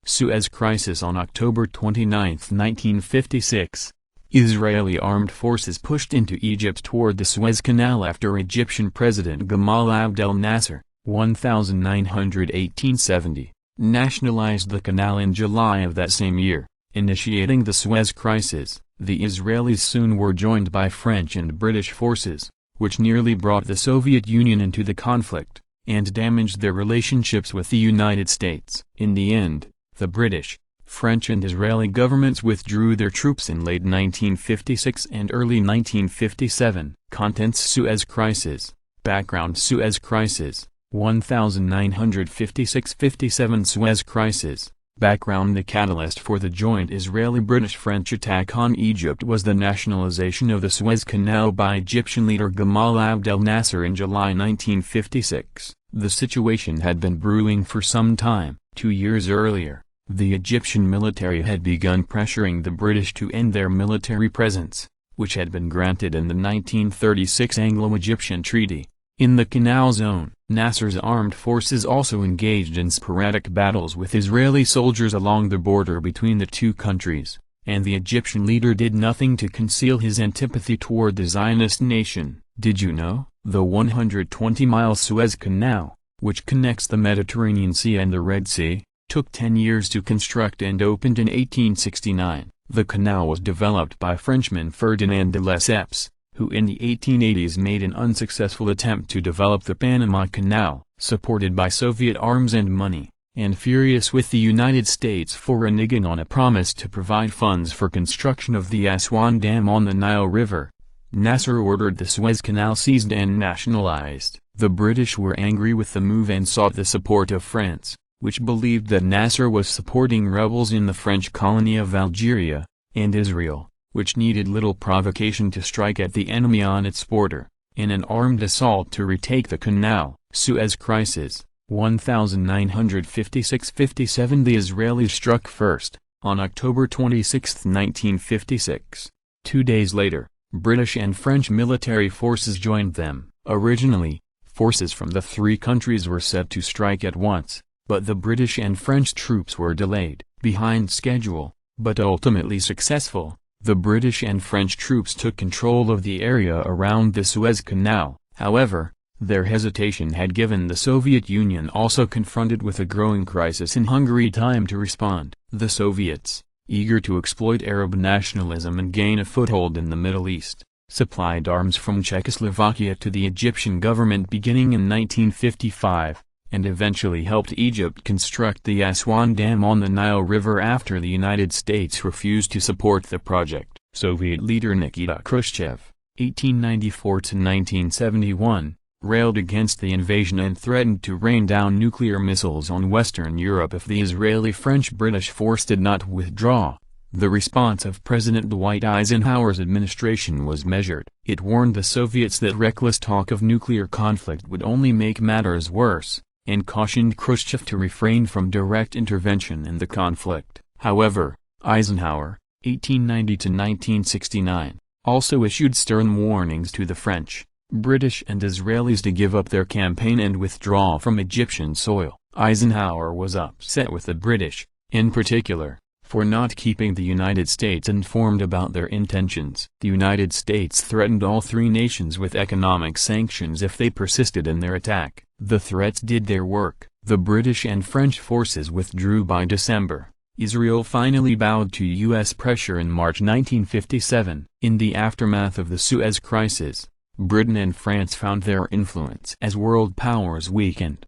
Suez Crisis on October 29, 1956. Israeli armed forces pushed into Egypt toward the Suez Canal after Egyptian President Gamal Abdel Nasser, 1918–70, nationalized the canal in July of that same year, initiating the Suez Crisis. The Israelis soon were joined by French and British forces, which nearly brought the Soviet Union into the conflict, and damaged their relationships with the United States. In the end, the British, French and Israeli governments withdrew their troops in late 1956 and early 1957. Contents: Suez Crisis. Background: Suez Crisis, 1956–57. Suez Crisis. Background: the catalyst for the joint Israeli-British-French attack on Egypt was the nationalization of the Suez Canal by Egyptian leader Gamal Abdel Nasser in July 1956. The situation had been brewing for some time. 2 years earlier, the Egyptian military had begun pressuring the British to end their military presence, which had been granted in the 1936 Anglo-Egyptian Treaty, in the Canal Zone. Nasser's armed forces also engaged in sporadic battles with Israeli soldiers along the border between the two countries, and the Egyptian leader did nothing to conceal his antipathy toward the Zionist nation. Did you know? The 120-mile Suez Canal, which connects the Mediterranean Sea and the Red Sea, took 10 years to construct and opened in 1869. The canal was developed by Frenchman Ferdinand de Lesseps, who in the 1880s made an unsuccessful attempt to develop the Panama Canal, supported by Soviet arms and money, and furious with the United States for reneging on a promise to provide funds for construction of the Aswan Dam on the Nile River. Nasser ordered the Suez Canal seized and nationalized. The British were angry with the move and sought the support of France, which believed that Nasser was supporting rebels in the French colony of Algeria, and Israel, which needed little provocation to strike at the enemy on its border, in an armed assault to retake the canal. Suez Crisis, 1956–57. The Israelis struck first, on October 26, 1956. 2 days later, British and French military forces joined them. Originally, forces from the three countries were set to strike at once, but the British and French troops were delayed, behind schedule, but ultimately successful. The British and French troops took control of the area around the Suez Canal. However, their hesitation had given the Soviet Union, also confronted with a growing crisis in Hungary, time to respond. The Soviets, eager to exploit Arab nationalism and gain a foothold in the Middle East, supplied arms from Czechoslovakia to the Egyptian government beginning in 1955. And eventually helped Egypt construct the Aswan Dam on the Nile River after the United States refused to support the project. Soviet leader Nikita Khrushchev, 1894–1971, railed against the invasion and threatened to rain down nuclear missiles on Western Europe if the Israeli-French-British force did not withdraw. The response of President Dwight Eisenhower's administration was measured. It warned the Soviets that reckless talk of nuclear conflict would only make matters worse, and cautioned Khrushchev to refrain from direct intervention in the conflict. However, Eisenhower, 1890–1969, also issued stern warnings to the French, British and Israelis to give up their campaign and withdraw from Egyptian soil. Eisenhower was upset with the British, in particular, for not keeping the United States informed about their intentions. The United States threatened all three nations with economic sanctions if they persisted in their attack. The threats did their work. The British and French forces withdrew by December. Israel finally bowed to U.S. pressure in March 1957. In the aftermath of the Suez Crisis, Britain and France found their influence as world powers weakened.